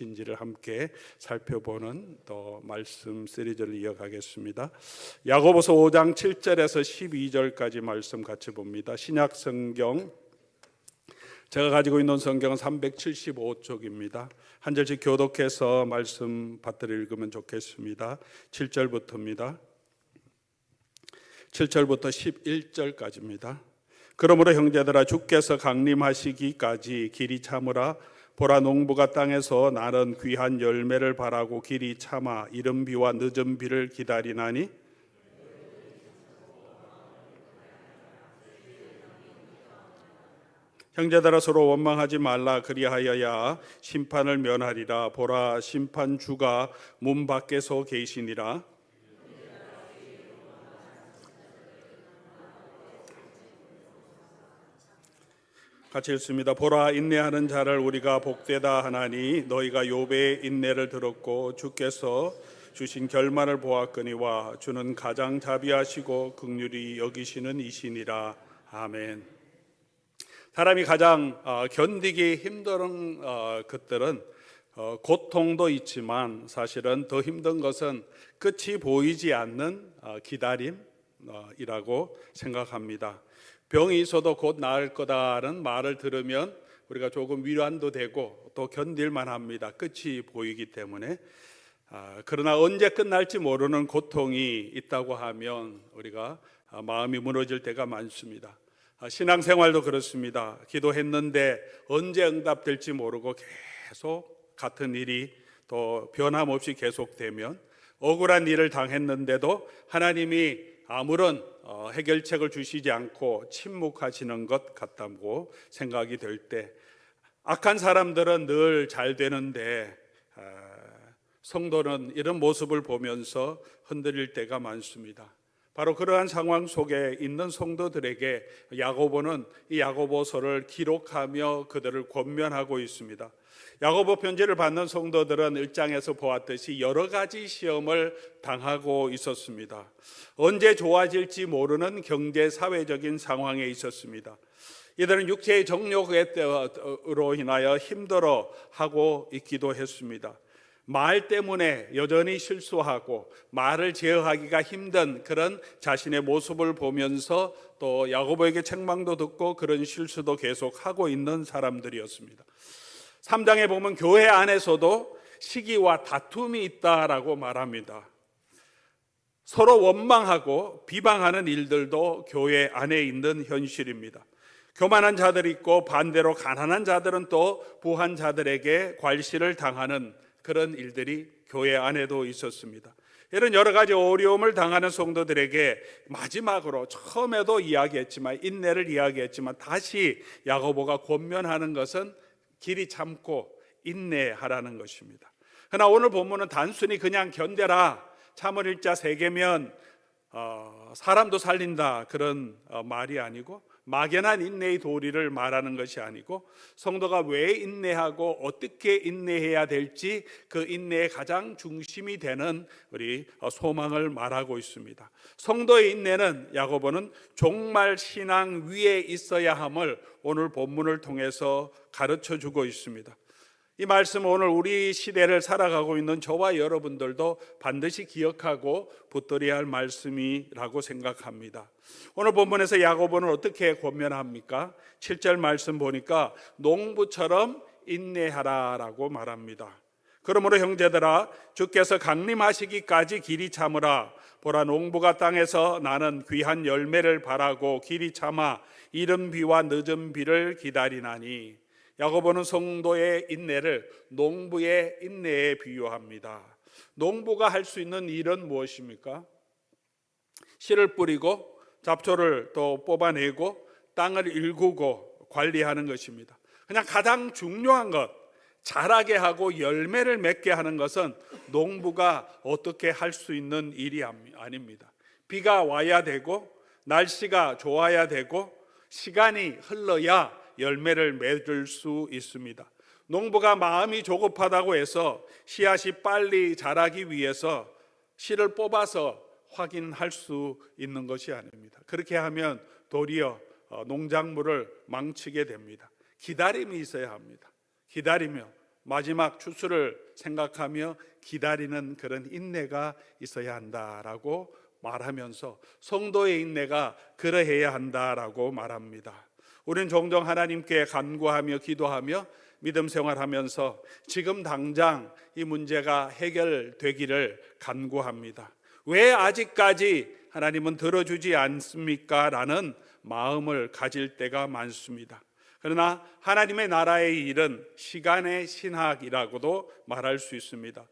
인지를 함께 살펴보는 또 말씀 시리즈를 이어가겠습니다. 야고보서 5장 7절에서 12절까지 말씀 같이 봅니다. 신약 성경, 제가 가지고 있는 성경은 375쪽입니다. 한 절씩 교독해서 말씀 받들어 읽으면 좋겠습니다. 7절부터입니다. 7절부터 11절까지입니다. 그러므로 형제들아, 주께서 강림하시기까지 길이 참으라. 보라, 농부가 땅에서 나는 귀한 열매를 바라고 길이 참아 이른 비와 늦은 비를 기다리나니 형제들아, 서로 원망하지 말라. 그리하여야 심판을 면하리라. 보라, 심판주가 문 밖에서 계시니라. 같이 읽습니다. 보라, 인내하는 자를 우리가 복되다 하나니 너희가 욥의 인내를 들었고 주께서 주신 결말을 보았거니와 주는 가장 자비하시고 긍휼히 여기시는 이시니라. 아멘. 사람이 가장 견디기 힘든 것들은 고통도 있지만 사실은 더 힘든 것은 끝이 보이지 않는 기다림이라고 생각합니다. 병이 있어도 곧 나을 거다라는 말을 들으면 우리가 조금 위안도 되고 또 견딜만 합니다. 끝이 보이기 때문에. 그러나 언제 끝날지 모르는 고통이 있다고 하면 우리가 마음이 무너질 때가 많습니다. 신앙생활도 그렇습니다. 기도했는데 언제 응답될지 모르고 계속 같은 일이 또 변함없이 계속되면, 억울한 일을 당했는데도 하나님이 아무런 해결책을 주시지 않고 침묵하시는 것 같다고 생각이 될 때, 악한 사람들은 늘 잘 되는데 성도는 이런 모습을 보면서 흔들릴 때가 많습니다. 바로 그러한 상황 속에 있는 성도들에게 야고보는 이 야고보서를 기록하며 그들을 권면하고 있습니다. 야고보 편지를 받는 성도들은 1장에서 보았듯이 여러 가지 시험을 당하고 있었습니다. 언제 좋아질지 모르는 경제 사회적인 상황에 있었습니다. 이들은 육체의 정욕으로 인하여 힘들어하고 있기도 했습니다. 말 때문에 여전히 실수하고 말을 제어하기가 힘든 그런 자신의 모습을 보면서 또 야고보에게 책망도 듣고 그런 실수도 계속하고 있는 사람들이었습니다. 3장에 보면 교회 안에서도 시기와 다툼이 있다라고 말합니다. 서로 원망하고 비방하는 일들도 교회 안에 있는 현실입니다. 교만한 자들이 있고 반대로 가난한 자들은 또 부한 자들에게 괄시를 당하는 그런 일들이 교회 안에도 있었습니다. 이런 여러 가지 어려움을 당하는 성도들에게 마지막으로, 처음에도 이야기했지만, 인내를 이야기했지만, 다시 야고보가 권면하는 것은 길이 참고 인내하라는 것입니다. 그러나 오늘 본문은 단순히 그냥 견뎌라, 참을 일자 3개면 사람도 살린다, 그런 말이 아니고, 막연한 인내의 도리를 말하는 것이 아니고, 성도가 왜 인내하고 어떻게 인내해야 될지 그 인내의 가장 중심이 되는 우리 소망을 말하고 있습니다. 성도의 인내는, 야고보는 종말 신앙 위에 있어야 함을 오늘 본문을 통해서 가르쳐 주고 있습니다. 이 말씀은 오늘 우리 시대를 살아가고 있는 저와 여러분들도 반드시 기억하고 붙들어야 할 말씀이라고 생각합니다. 오늘 본문에서 야고보는 어떻게 권면합니까? 7절 말씀 보니까 농부처럼 인내하라라고 말합니다. 그러므로 형제들아, 주께서 강림하시기까지 길이 참으라. 보라, 농부가 땅에서 나는 귀한 열매를 바라고 길이 참아 이른 비와 늦은 비를 기다리나니. 야고보는 성도의 인내를 농부의 인내에 비유합니다. 농부가 할 수 있는 일은 무엇입니까? 씨를 뿌리고 잡초를 또 뽑아내고 땅을 일구고 관리하는 것입니다. 그냥 가장 중요한 것, 자라게 하고 열매를 맺게 하는 것은 농부가 어떻게 할 수 있는 일이 아닙니다. 비가 와야 되고 날씨가 좋아야 되고 시간이 흘러야 열매를 맺을 수 있습니다. 농부가 마음이 조급하다고 해서 씨앗이 빨리 자라기 위해서 씨를 뽑아서 확인할 수 있는 것이 아닙니다. 그렇게 하면 도리어 농작물을 망치게 됩니다. 기다림이 있어야 합니다. 기다리며 마지막 추수를 생각하며 기다리는 그런 인내가 있어야 한다라고 말하면서 성도의 인내가 그러해야 한다라고 말합니다. 우리는 종종 하나님께 간구하며 기도하며 믿음 생활하면서 지금 당장 이 문제가 해결되기를 간구합니다. 왜 아직까지 하나님은 들어주지 않습니까? 라는 마음을 가질 때가 많습니다. 그러나 하나님의 나라의 일은 시간의 신학이라고도 말할 수 있습니다.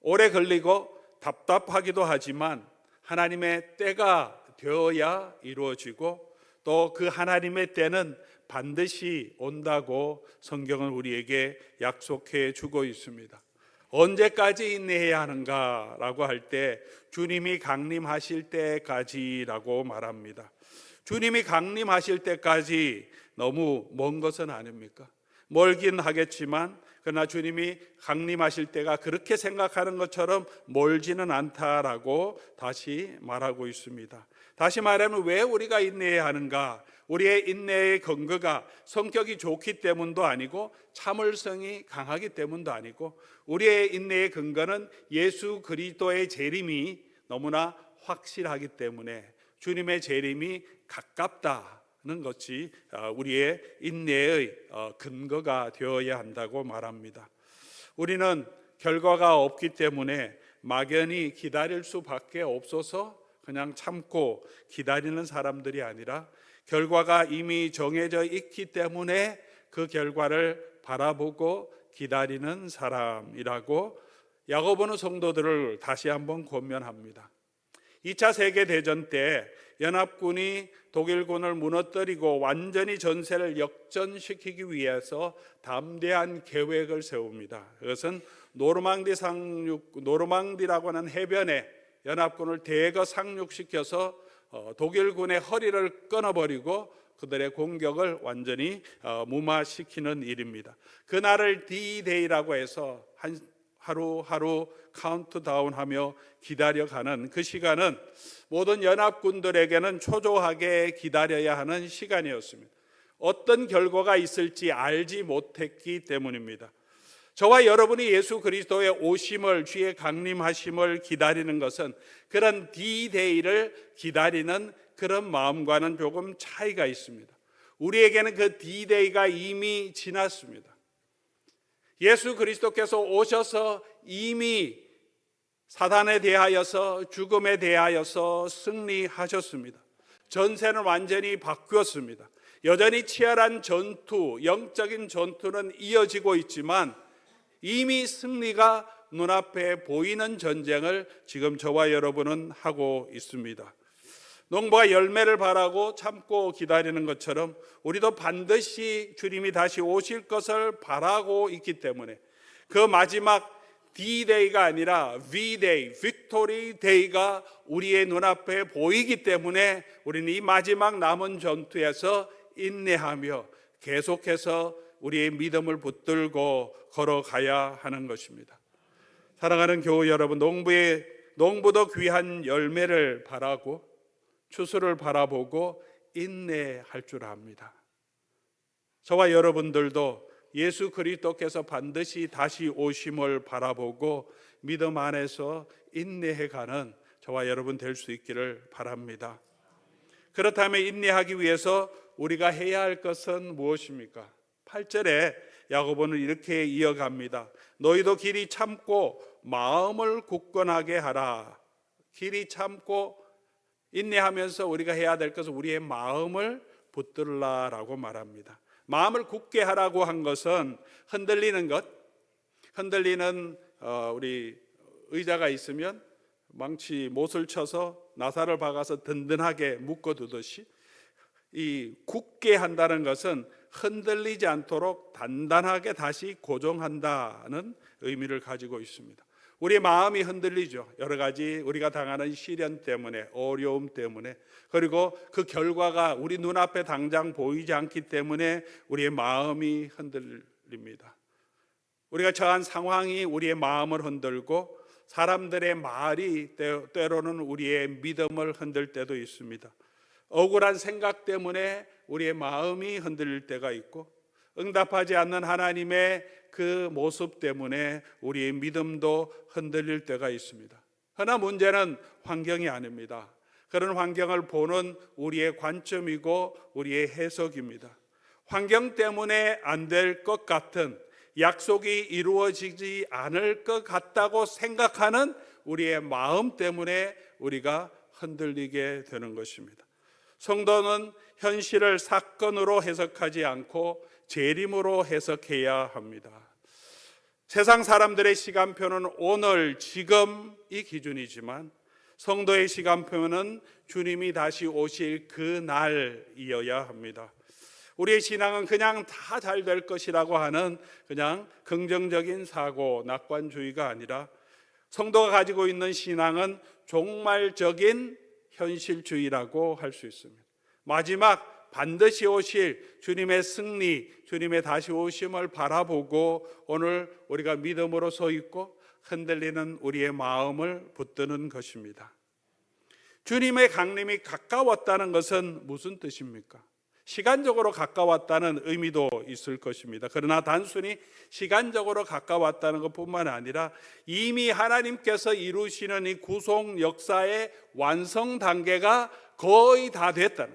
오래 걸리고 답답하기도 하지만 하나님의 때가 되어야 이루어지고 또 그 하나님의 때는 반드시 온다고 성경은 우리에게 약속해 주고 있습니다. 언제까지 인내해야 하는가라고 할 때 주님이 강림하실 때까지라고 말합니다. 주님이 강림하실 때까지 너무 먼 것은 아닙니까? 멀긴 하겠지만 그러나 주님이 강림하실 때가 그렇게 생각하는 것처럼 멀지는 않다라고 다시 말하고 있습니다. 다시 말하면 왜 우리가 인내해야 하는가? 우리의 인내의 근거가 성격이 좋기 때문도 아니고 참을성이 강하기 때문도 아니고 우리의 인내의 근거는 예수 그리스도의 재림이 너무나 확실하기 때문에 주님의 재림이 가깝다는 것이 우리의 인내의 근거가 되어야 한다고 말합니다. 우리는 결과가 없기 때문에 막연히 기다릴 수밖에 없어서 그냥 참고 기다리는 사람들이 아니라 결과가 이미 정해져 있기 때문에 그 결과를 바라보고 기다리는 사람이라고 야고보는 성도들을 다시 한번 권면합니다. 2차 세계대전 때 연합군이 독일군을 무너뜨리고 완전히 전세를 역전시키기 위해서 담대한 계획을 세웁니다. 그것은 노르망디라고 하는 해변에 연합군을 대거 상륙시켜서 독일군의 허리를 끊어버리고 그들의 공격을 완전히 무마시키는 일입니다. 그날을 D-Day라고 해서 하루하루 카운트다운하며 기다려가는 그 시간은 모든 연합군들에게는 초조하게 기다려야 하는 시간이었습니다. 어떤 결과가 있을지 알지 못했기 때문입니다. 저와 여러분이 예수 그리스도의 오심을, 주의 강림하심을 기다리는 것은 그런 D-Day를 기다리는 그런 마음과는 조금 차이가 있습니다. 우리에게는 그 D-Day가 이미 지났습니다. 예수 그리스도께서 오셔서 이미 사단에 대하여서 죽음에 대하여서 승리하셨습니다. 전세는 완전히 바뀌었습니다. 여전히 치열한 전투, 영적인 전투는 이어지고 있지만 이미 승리가 눈앞에 보이는 전쟁을 지금 저와 여러분은 하고 있습니다. 농부가 열매를 바라고 참고 기다리는 것처럼 우리도 반드시 주님이 다시 오실 것을 바라고 있기 때문에 그 마지막 D-Day가 아니라 V-Day, Victory Day가 우리의 눈앞에 보이기 때문에 우리는 이 마지막 남은 전투에서 인내하며 계속해서 우리의 믿음을 붙들고 걸어가야 하는 것입니다. 사랑하는 교우 여러분, 농부도 귀한 열매를 바라고 추수를 바라보고 인내할 줄 압니다. 저와 여러분들도 예수 그리스도께서 반드시 다시 오심을 바라보고 믿음 안에서 인내해가는 저와 여러분 될 수 있기를 바랍니다. 그렇다면 인내하기 위해서 우리가 해야 할 것은 무엇입니까? 8절에 야고보는 이렇게 이어갑니다. 너희도 길이 참고 마음을 굳건하게 하라. 길이 참고 인내하면서 우리가 해야 될 것은 우리의 마음을 붙들라라고 말합니다. 마음을 굳게 하라고 한 것은 흔들리는 것, 흔들리는 우리 의자가 있으면 망치 못을 쳐서 나사를 박아서 든든하게 묶어두듯이 이 굳게 한다는 것은 흔들리지 않도록 단단하게 다시 고정한다는 의미를 가지고 있습니다. 우리 마음이 흔들리죠. 여러 가지 우리가 당하는 시련 때문에, 어려움 때문에, 그리고 그 결과가 우리 눈앞에 당장 보이지 않기 때문에 우리의 마음이 흔들립니다. 우리가 처한 상황이 우리의 마음을 흔들고 사람들의 말이 때로는 우리의 믿음을 흔들 때도 있습니다. 억울한 생각 때문에 우리의 마음이 흔들릴 때가 있고 응답하지 않는 하나님의 그 모습 때문에 우리의 믿음도 흔들릴 때가 있습니다. 그러나 문제는 환경이 아닙니다. 그런 환경을 보는 우리의 관점이고 우리의 해석입니다. 환경 때문에 안 될 것 같은, 약속이 이루어지지 않을 것 같다고 생각하는 우리의 마음 때문에 우리가 흔들리게 되는 것입니다. 성도는 현실을 사건으로 해석하지 않고 재림으로 해석해야 합니다. 세상 사람들의 시간표는 오늘, 지금이 기준이지만 성도의 시간표는 주님이 다시 오실 그날이어야 합니다. 우리의 신앙은 그냥 다 잘 될 것이라고 하는 그냥 긍정적인 사고, 낙관주의가 아니라 성도가 가지고 있는 신앙은 종말적인 현실주의라고 할 수 있습니다. 마지막 반드시 오실 주님의 승리, 주님의 다시 오심을 바라보고 오늘 우리가 믿음으로 서 있고 흔들리는 우리의 마음을 붙드는 것입니다. 주님의 강림이 가까웠다는 것은 무슨 뜻입니까? 시간적으로 가까웠다는 의미도 있을 것입니다. 그러나 단순히 시간적으로 가까웠다는 것뿐만 아니라 이미 하나님께서 이루시는 이 구속 역사의 완성 단계가 거의 다 됐다는,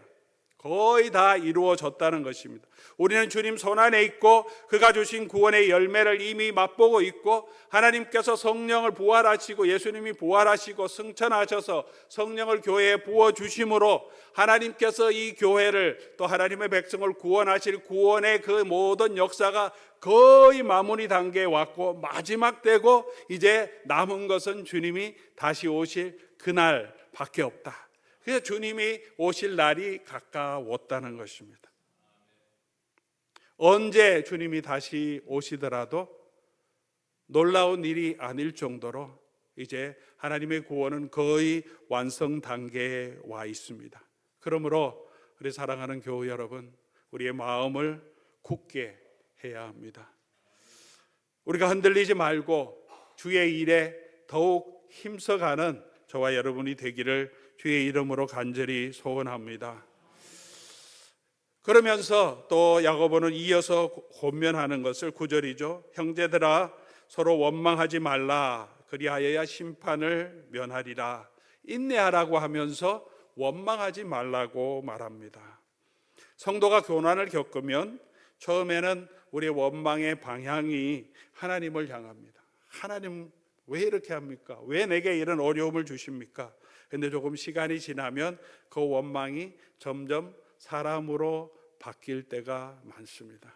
거의 다 이루어졌다는 것입니다. 우리는 주님 손안에 있고 그가 주신 구원의 열매를 이미 맛보고 있고 하나님께서 성령을 부활하시고 예수님이 부활하시고 승천하셔서 성령을 교회에 부어주심으로 하나님께서 이 교회를 또 하나님의 백성을 구원하실 구원의 그 모든 역사가 거의 마무리 단계에 왔고 마지막 되고 이제 남은 것은 주님이 다시 오실 그날밖에 없다. 그래서 주님이 오실 날이 가까웠다는 것입니다. 언제 주님이 다시 오시더라도 놀라운 일이 아닐 정도로 이제 하나님의 구원은 거의 완성 단계에 와 있습니다. 그러므로 우리 사랑하는 교우 여러분, 우리의 마음을 굳게 해야 합니다. 우리가 흔들리지 말고 주의 일에 더욱 힘써가는 저와 여러분이 되기를 주의 이름으로 간절히 소원합니다. 그러면서 또 야고보는 이어서 권면하는 것을 9절이죠. 형제들아 서로 원망하지 말라. 그리하여야 심판을 면하리라. 인내하라고 하면서 원망하지 말라고 말합니다. 성도가 고난을 겪으면 처음에는 우리의 원망의 방향이 하나님을 향합니다. 하나님 왜 이렇게 합니까? 왜 내게 이런 어려움을 주십니까? 근데 조금 시간이 지나면 그 원망이 점점 사람으로 바뀔 때가 많습니다.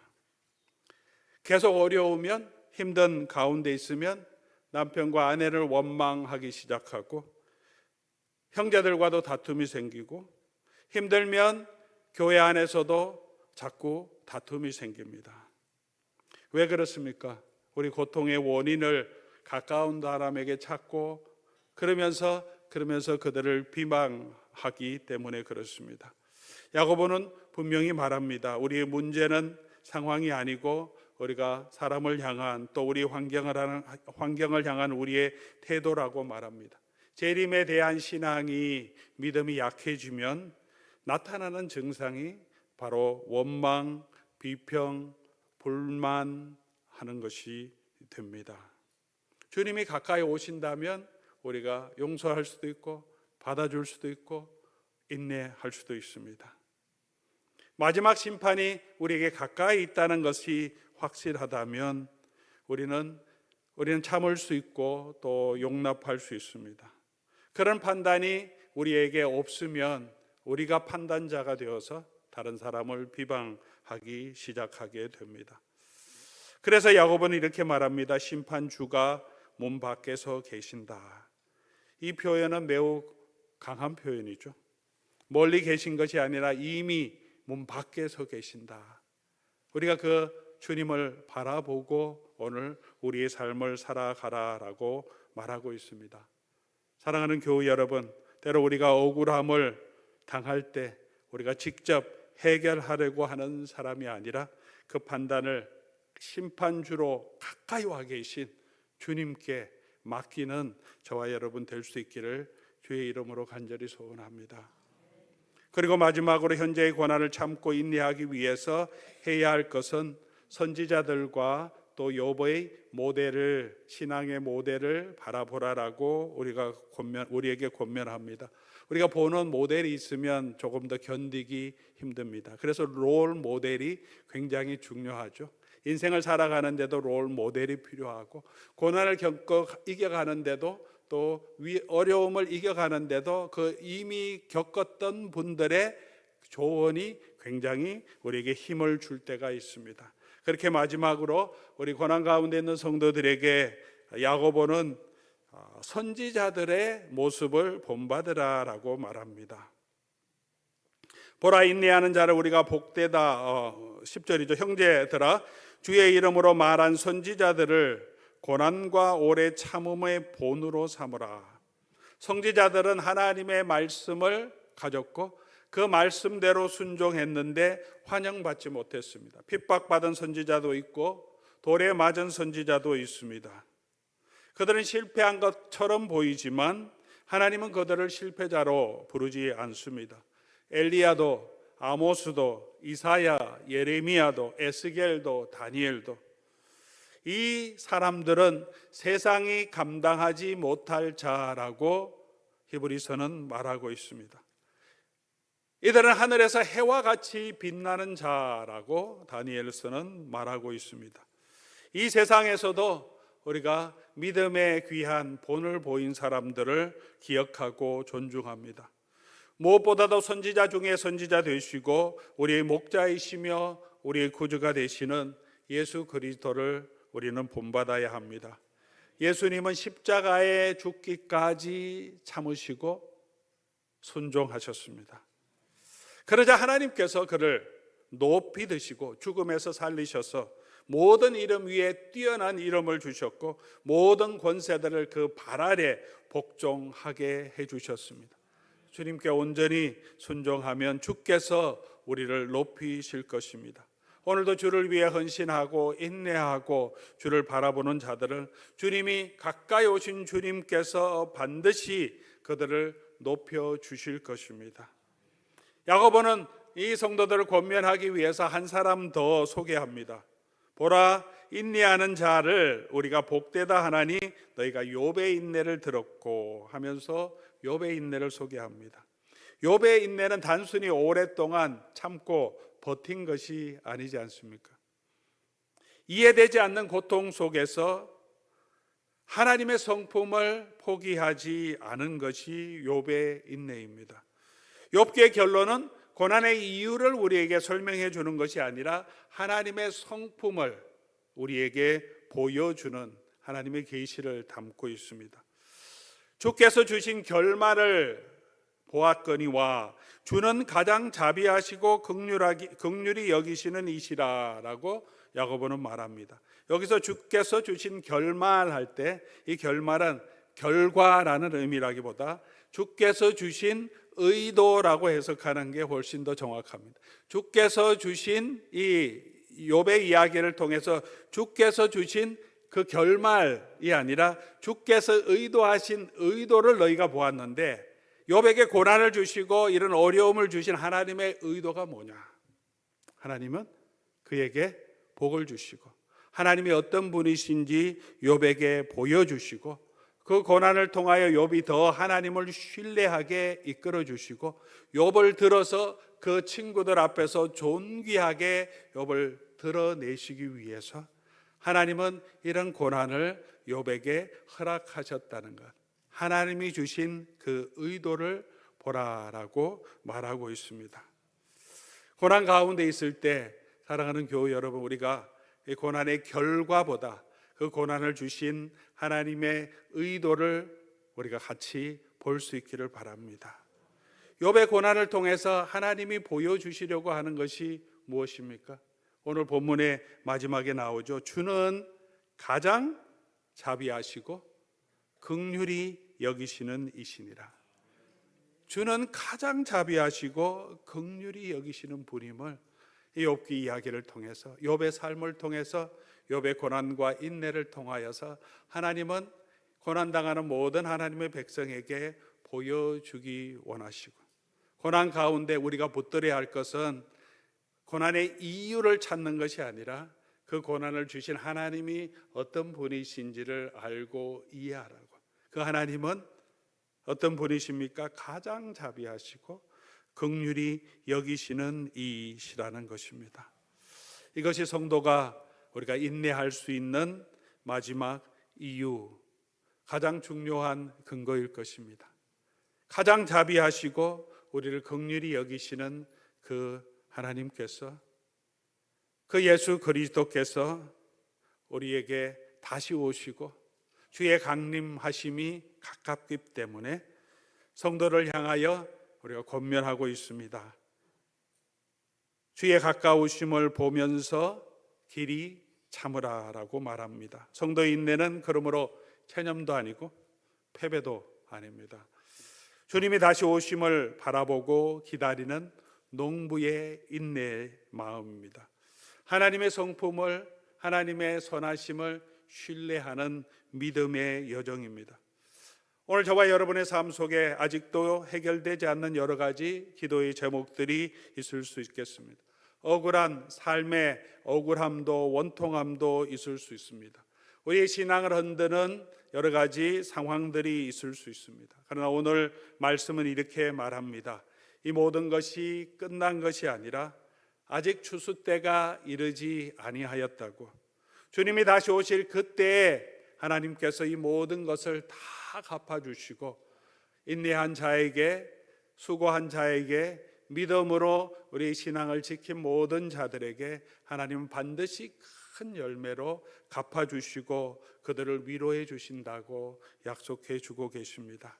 계속 어려우면, 힘든 가운데 있으면 남편과 아내를 원망하기 시작하고 형제들과도 다툼이 생기고 힘들면 교회 안에서도 자꾸 다툼이 생깁니다. 왜 그렇습니까? 우리 고통의 원인을 가까운 사람에게 찾고 그러면서 그들을 비방하기 때문에 그렇습니다. 야고보는 분명히 말합니다. 우리의 문제는 상황이 아니고 우리가 사람을 향한 또 우리 환경을 향한 우리의 태도라고 말합니다. 재림에 대한 신앙이 믿음이 약해지면 나타나는 증상이 바로 원망, 비평, 불만하는 것이 됩니다. 주님이 가까이 오신다면 우리가 용서할 수도 있고 받아줄 수도 있고 인내할 수도 있습니다. 마지막 심판이 우리에게 가까이 있다는 것이 확실하다면 우리는 참을 수 있고 또 용납할 수 있습니다. 그런 판단이 우리에게 없으면 우리가 판단자가 되어서 다른 사람을 비방하기 시작하게 됩니다. 그래서 야고보는 이렇게 말합니다. 심판주가 문 밖에서 계신다. 이 표현은 매우 강한 표현이죠. 멀리 계신 것이 아니라 이미 문 밖에 서 계신다. 우리가 그 주님을 바라보고 오늘 우리의 삶을 살아가라라고 말하고 있습니다. 사랑하는 교우 여러분, 때로 우리가 억울함을 당할 때 우리가 직접 해결하려고 하는 사람이 아니라 그 판단을 심판주로 가까이 와 계신 주님께 맡기는 저와 여러분 될 수 있기를 주의 이름으로 간절히 소원합니다. 그리고 마지막으로 현재의 고난을 참고 인내하기 위해서 해야 할 것은 선지자들과 또 욥의 모델을, 신앙의 모델을 바라보라라고 우리에게 권면합니다. 우리가 보는 모델이 있으면 조금 더 견디기 힘듭니다. 그래서 롤 모델이 굉장히 중요하죠. 인생을 살아가는데도 롤 모델이 필요하고, 고난을 겪어 이겨가는데도, 또 어려움을 이겨가는데도 그 이미 겪었던 분들의 조언이 굉장히 우리에게 힘을 줄 때가 있습니다. 그렇게 마지막으로 우리 고난 가운데 있는 성도들에게 야고보는 선지자들의 모습을 본받으라라고 말합니다. 보라, 인내하는 자를 우리가 복되다. 10절이죠. 형제들아, 주의 이름으로 말한 선지자들을 고난과 오래 참음의 본으로 삼으라. 선지자들은 하나님의 말씀을 가졌고 그 말씀대로 순종했는데 환영받지 못했습니다. 핍박받은 선지자도 있고 돌에 맞은 선지자도 있습니다. 그들은 실패한 것처럼 보이지만 하나님은 그들을 실패자로 부르지 않습니다. 엘리야도, 아모스도, 이사야, 예레미야도, 에스겔도, 다니엘도, 이 사람들은 세상이 감당하지 못할 자라고 히브리서는 말하고 있습니다. 이들은 하늘에서 해와 같이 빛나는 자라고 다니엘서는 말하고 있습니다. 이 세상에서도 우리가 믿음의 귀한 본을 보인 사람들을 기억하고 존중합니다. 무엇보다도 선지자 중에 선지자 되시고 우리의 목자이시며 우리의 구주가 되시는 예수 그리스도를 우리는 본받아야 합니다. 예수님은 십자가에 죽기까지 참으시고 순종하셨습니다. 그러자 하나님께서 그를 높이 드시고 죽음에서 살리셔서 모든 이름 위에 뛰어난 이름을 주셨고 모든 권세들을 그 발 아래 복종하게 해주셨습니다. 주님께 온전히 순종하면 주께서 우리를 높이실 것입니다. 오늘도 주를 위해 헌신하고 인내하고 주를 바라보는 자들은 주님이 가까이 오신 주님께서 반드시 그들을 높여주실 것입니다. 야고보는 이 성도들을 권면하기 위해서 한 사람 더 소개합니다. 보라, 인내하는 자를 우리가 복되다 하나니 너희가 욥의 인내를 들었고 하면서 욥의 인내를 소개합니다. 욥의 인내는 단순히 오랫동안 참고 버틴 것이 아니지 않습니까? 이해되지 않는 고통 속에서 하나님의 성품을 포기하지 않은 것이 욥의 인내입니다. 욥기의 결론은 고난의 이유를 우리에게 설명해 주는 것이 아니라 하나님의 성품을 우리에게 보여주는 하나님의 계시를 담고 있습니다. 주께서 주신 결말을 보았거니와 주는 가장 자비하시고 긍휼히 여기시는 이시라라고 야고보는 말합니다. 여기서 주께서 주신 결말 할 때 이 결말은 결과라는 의미라기보다 주께서 주신 의도라고 해석하는 게 훨씬 더 정확합니다. 주께서 주신 이 욥의 이야기를 통해서 주께서 주신 그 결말이 아니라 주께서 의도하신 의도를 너희가 보았는데, 욥에게 고난을 주시고 이런 어려움을 주신 하나님의 의도가 뭐냐? 하나님은 그에게 복을 주시고 하나님이 어떤 분이신지 욥에게 보여주시고 그 고난을 통하여 욥이 더 하나님을 신뢰하게 이끌어 주시고 욥을 들어서 그 친구들 앞에서 존귀하게 욥을 드러내시기 위해서 하나님은 이런 고난을 욥에게 허락하셨다는 것, 하나님이 주신 그 의도를 보라라고 말하고 있습니다. 고난 가운데 있을 때 사랑하는 교회 여러분, 우리가 이 고난의 결과보다 그 고난을 주신 하나님의 의도를 우리가 같이 볼 수 있기를 바랍니다. 욥의 고난을 통해서 하나님이 보여주시려고 하는 것이 무엇입니까? 오늘 본문의 마지막에 나오죠. 주는 가장 자비하시고 긍휼히 여기시는 이시니라. 주는 가장 자비하시고 긍휼히 여기시는 분임을 이 욥기 이야기를 통해서, 욥의 삶을 통해서, 욥의 고난과 인내를 통하여서 하나님은 고난당하는 모든 하나님의 백성에게 보여주기 원하시고, 고난 가운데 우리가 붙들어야 할 것은 고난의 이유를 찾는 것이 아니라 그 고난을 주신 하나님이 어떤 분이신지를 알고 이해하라고. 그 하나님은 어떤 분이십니까? 가장 자비하시고 긍휼히 여기시는 이시라는 것입니다. 이것이 성도가 우리가 인내할 수 있는 마지막 이유, 가장 중요한 근거일 것입니다. 가장 자비하시고 우리를 긍휼히 여기시는 그 하나님께서, 그 예수 그리스도께서 우리에게 다시 오시고 주의 강림하심이 가깝기 때문에 성도를 향하여 우리가 권면하고 있습니다. 주의 가까우심을 보면서 길이 참으라라고 말합니다. 성도의 인내는 그러므로 체념도 아니고 패배도 아닙니다. 주님이 다시 오심을 바라보고 기다리는 농부의 인내의 마음입니다. 하나님의 성품을, 하나님의 선하심을 신뢰하는 믿음의 여정입니다. 오늘 저와 여러분의 삶 속에 아직도 해결되지 않는 여러 가지 기도의 제목들이 있을 수 있겠습니다. 억울한 삶의 억울함도 원통함도 있을 수 있습니다. 우리의 신앙을 흔드는 여러 가지 상황들이 있을 수 있습니다. 그러나 오늘 말씀은 이렇게 말합니다. 이 모든 것이 끝난 것이 아니라 아직 추수 때가 이르지 아니하였다고. 주님이 다시 오실 그때에 하나님께서 이 모든 것을 다 갚아주시고 인내한 자에게, 수고한 자에게, 믿음으로 우리 신앙을 지킨 모든 자들에게 하나님은 반드시 큰 열매로 갚아주시고 그들을 위로해 주신다고 약속해 주고 계십니다.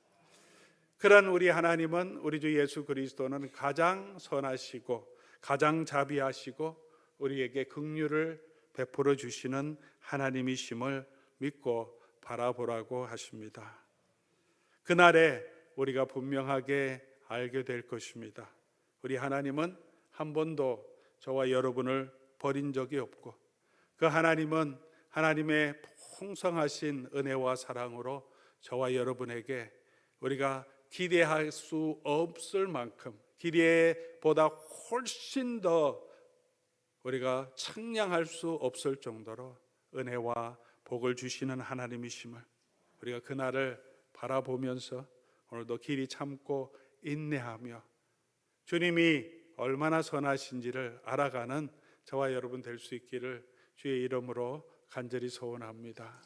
그런 우리 하나님은, 우리 주 예수 그리스도는 가장 선하시고 가장 자비하시고 우리에게 긍휼을 베풀어 주시는 하나님이심을 믿고 바라보라고 하십니다. 그날에 우리가 분명하게 알게 될 것입니다. 우리 하나님은 한 번도 저와 여러분을 버린 적이 없고, 그 하나님은 하나님의 풍성하신 은혜와 사랑으로 저와 여러분에게 우리가 기대할 수 없을 만큼, 기대보다 훨씬 더 우리가 측량할 수 없을 정도로 은혜와 복을 주시는 하나님이심을 우리가 그날을 바라보면서 오늘도 길이 참고 인내하며 주님이 얼마나 선하신지를 알아가는 저와 여러분 될 수 있기를 주의 이름으로 간절히 소원합니다.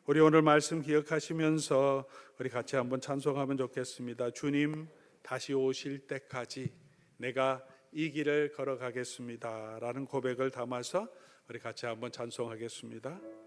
우리 오늘 말씀 기억하시면서 우리 같이 한번 찬송하면 좋겠습니다. 주님 다시 오실 때까지 내가 이 길을 걸어가겠습니다 라는 고백을 담아서 우리 같이 한번 찬송하겠습니다.